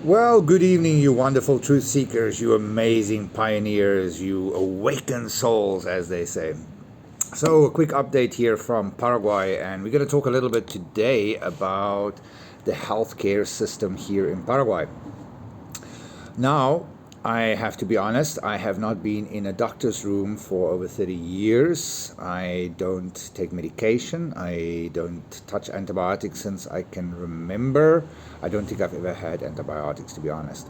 Well, good evening, you wonderful truth seekers, you amazing pioneers, you awakened souls, as they say. So, a quick update here from Paraguay, and we're going to talk a little bit today about the healthcare system here in Paraguay. Now, I have to be honest, I have not been in a doctor's room for over 30 years. I don't take medication. I don't touch antibiotics since I can remember. I don't think I've ever had antibiotics, to be honest.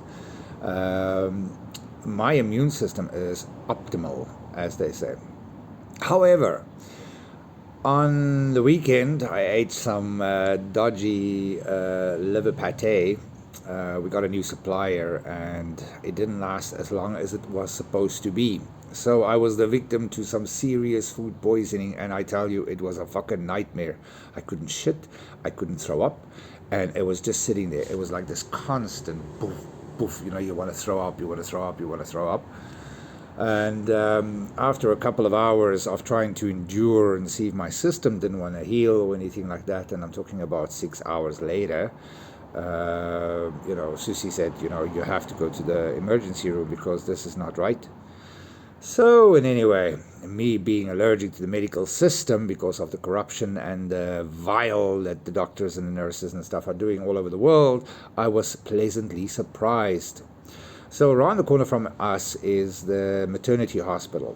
My immune system is optimal, as they say. However, on the weekend, I ate some dodgy liver pate. We got a new supplier, and it didn't last as long as it was supposed to be. So I was the victim to some serious food poisoning, and I tell you, it was a fucking nightmare. I couldn't shit, I couldn't throw up, and it was just sitting there. It was like this constant poof, poof. You want to throw up, you want to throw up, you want to throw up. And after a couple of hours of trying to endure and see if my system didn't want to heal or anything like that, and I'm talking about 6 hours later, Susie said, you have to go to the emergency room because this is not right. So, in any way, me being allergic to the medical system because of the corruption and the vile that the doctors and the nurses and stuff are doing all over the world, I was pleasantly surprised. So around the corner from us is the maternity hospital.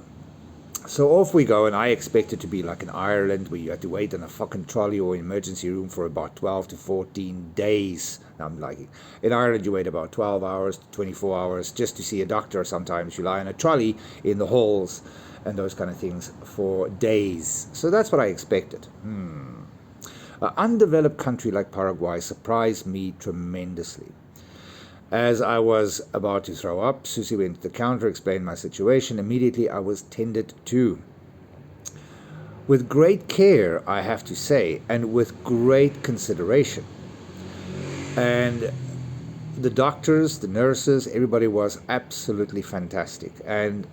So off we go, and I expect it to be like in Ireland, where you have to wait in a fucking trolley or emergency room for about 12 to 14 days. Now, I'm like, in Ireland, you wait about 12 hours to 24 hours just to see a doctor. Sometimes you lie in a trolley in the halls and those kind of things for days. So that's what I expected. An undeveloped country like Paraguay surprised me tremendously. As I was about to throw up, Susie went to the counter, explained my situation. Immediately, I was tended to. With great care, I have to say, and with great consideration. And the doctors, the nurses, everybody was absolutely fantastic. And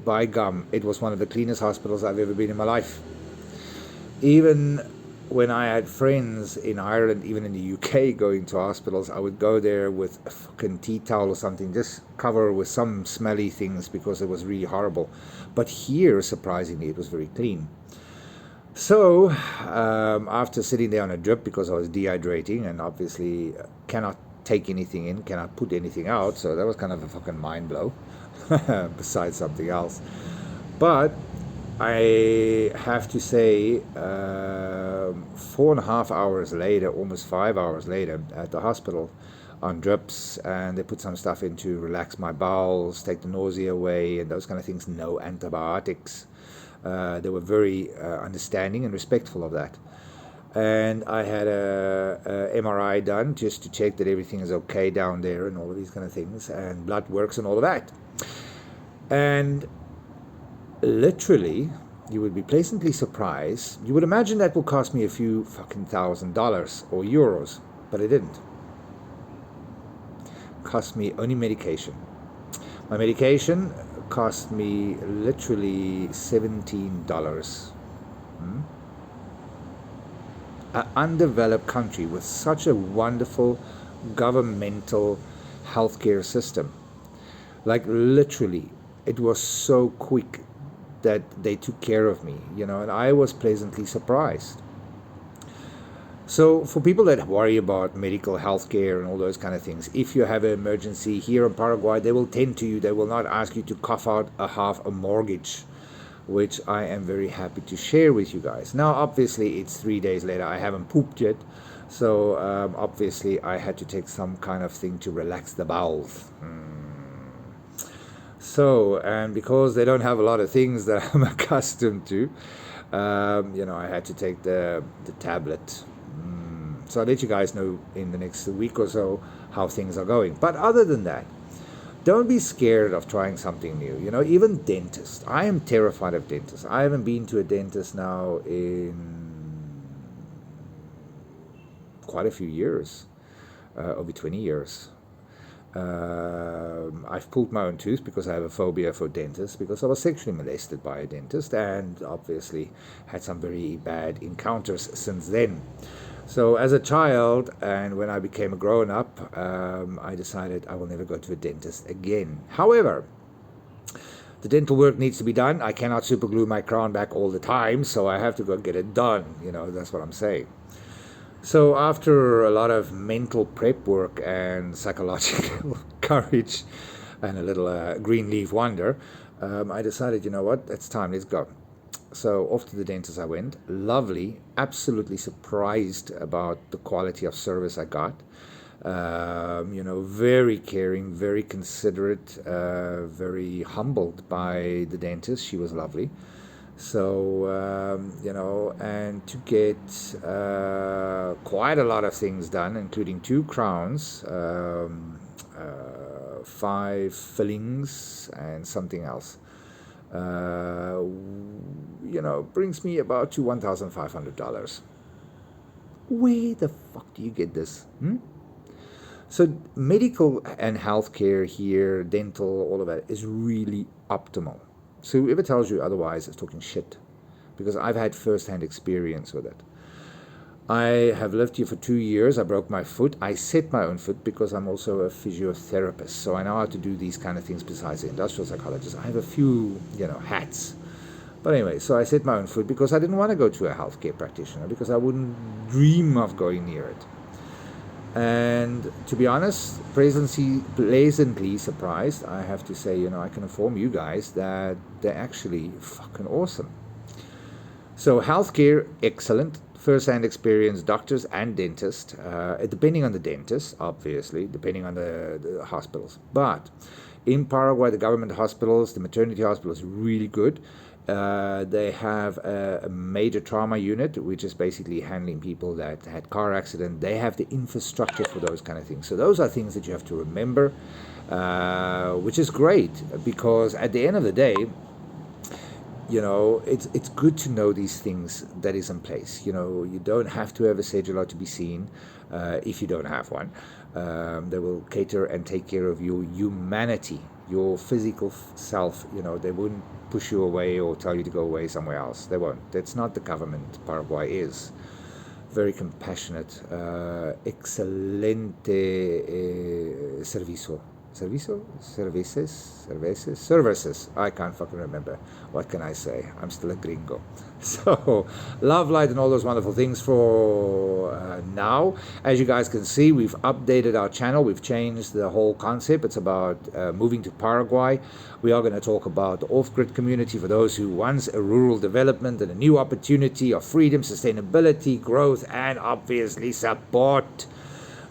by gum, it was one of the cleanest hospitals I've ever been in my life. Even when I had friends in Ireland, even in the UK, going to hospitals, I would go there with a fucking tea towel or something, just cover with some smelly things because it was really horrible. But here, surprisingly, it was very clean. So, after sitting there on a drip because I was dehydrating and obviously cannot take anything in, cannot put anything out, so that was kind of a fucking mind blow, besides something else. But I have to say, 4.5 hours later, almost 5 hours later, at the hospital on drips, and they put some stuff in to relax my bowels, take the nausea away, and those kind of things. No antibiotics. They were very understanding and respectful of that. And I had a MRI done just to check that everything is okay down there and all of these kind of things, and blood works and all of that. And literally, you would be pleasantly surprised. You would imagine that will cost me a few fucking $1,000 or euros, but it didn't. It cost me only medication. My medication cost me literally $17. An undeveloped country with such a wonderful governmental healthcare system. Like literally, it was so quick that they took care of me, and I was pleasantly surprised. So for people that worry about medical health care and all those kind of things, if you have an emergency here in Paraguay, they will tend to you. They will not ask you to cough out half a mortgage, which I am very happy to share with you guys. Now, obviously, it's 3 days later. I haven't pooped yet. So obviously, I had to take some kind of thing to relax the bowels. So, and because they don't have a lot of things that I'm accustomed to, I had to take the tablet. So I'll let you guys know in the next week or so how things are going. But other than that, don't be scared of trying something new. Even dentists. I am terrified of dentists. I haven't been to a dentist now in quite a few years, over 20 years. I've pulled my own tooth because I have a phobia for dentists, because I was sexually molested by a dentist and obviously had some very bad encounters since then. So as a child, and when I became a grown-up, I decided I will never go to a dentist again. However, the dental work needs to be done. I cannot super glue my crown back all the time, so I have to go get it done. That's what I'm saying. So after a lot of mental prep work and psychological courage and a little green leaf wonder, I decided, you know what, it's time, let's go. So off to the dentist I went. Lovely, absolutely surprised about the quality of service I got. Very caring, very considerate, very humbled by the dentist. She was lovely. So, and to get quite a lot of things done, including 2 crowns, 5 fillings, and something else. Brings me about to $1,500. Where the fuck do you get this? So medical and healthcare here, dental, all of that is really optimal. So whoever tells you otherwise is talking shit, because I've had first-hand experience with it. I have lived here for 2 years. I broke my foot. I set my own foot because I'm also a physiotherapist. So I know how to do these kind of things besides the industrial psychologist. I have a few, hats. But anyway, so I set my own foot because I didn't want to go to a healthcare practitioner, because I wouldn't dream of going near it. And to be honest, pleasantly surprised, I have to say, I can inform you guys that they're actually fucking awesome. So healthcare, excellent. First-hand experience, doctors and dentists, depending on the dentist, obviously, depending on the hospitals. But in Paraguay, the government hospitals, the maternity hospital is really good. They have a major trauma unit, which is basically handling people that had car accident. They have the infrastructure for those kind of things. So those are things that you have to remember, which is great, because at the end of the day, it's good to know these things that is in place. You don't have to have a cedula to be seen if you don't have one. They will cater and take care of your humanity, your physical self. They wouldn't push you away or tell you to go away somewhere else. They won't. That's not the government. Paraguay is very compassionate. Excelente servicio. Services. I can't fucking remember. What can I say? I'm still a gringo. So, love, light, and all those wonderful things for now. As you guys can see, we've updated our channel. We've changed the whole concept. It's about moving to Paraguay. We are going to talk about the off-grid community for those who wants a rural development and a new opportunity of freedom, sustainability, growth, and obviously support.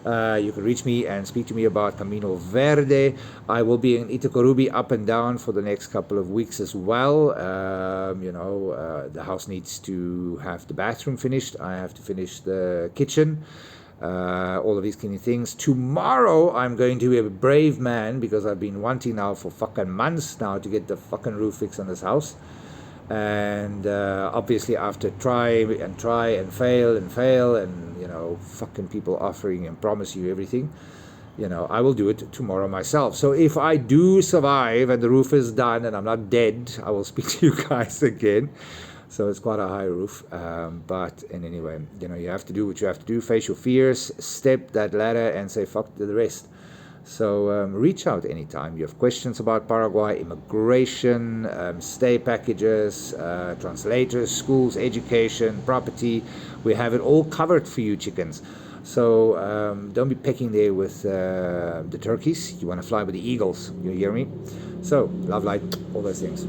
You can reach me and speak to me about Camino Verde. I will be in Itacorubi up and down for the next couple of weeks as well. The house needs to have the bathroom finished. I have to finish the kitchen. All of these kind of things. Tomorrow I'm going to be a brave man, because I've been wanting now for fucking months now to get the fucking roof fixed on this house. And obviously after try and fail and fucking people offering and promise you everything, I will do it tomorrow myself. So if I do survive and the roof is done and I'm not dead, I will speak to you guys again. So it's quite a high roof, but anyway, you have to do what you have to do, face your fears, step that ladder and say fuck the rest. So reach out anytime you have questions about Paraguay, immigration, stay packages, translators, schools, education, property. We have it all covered for you, chickens. So don't be pecking there with the turkeys. You want to fly with the eagles. You hear me? So love, light, all those things.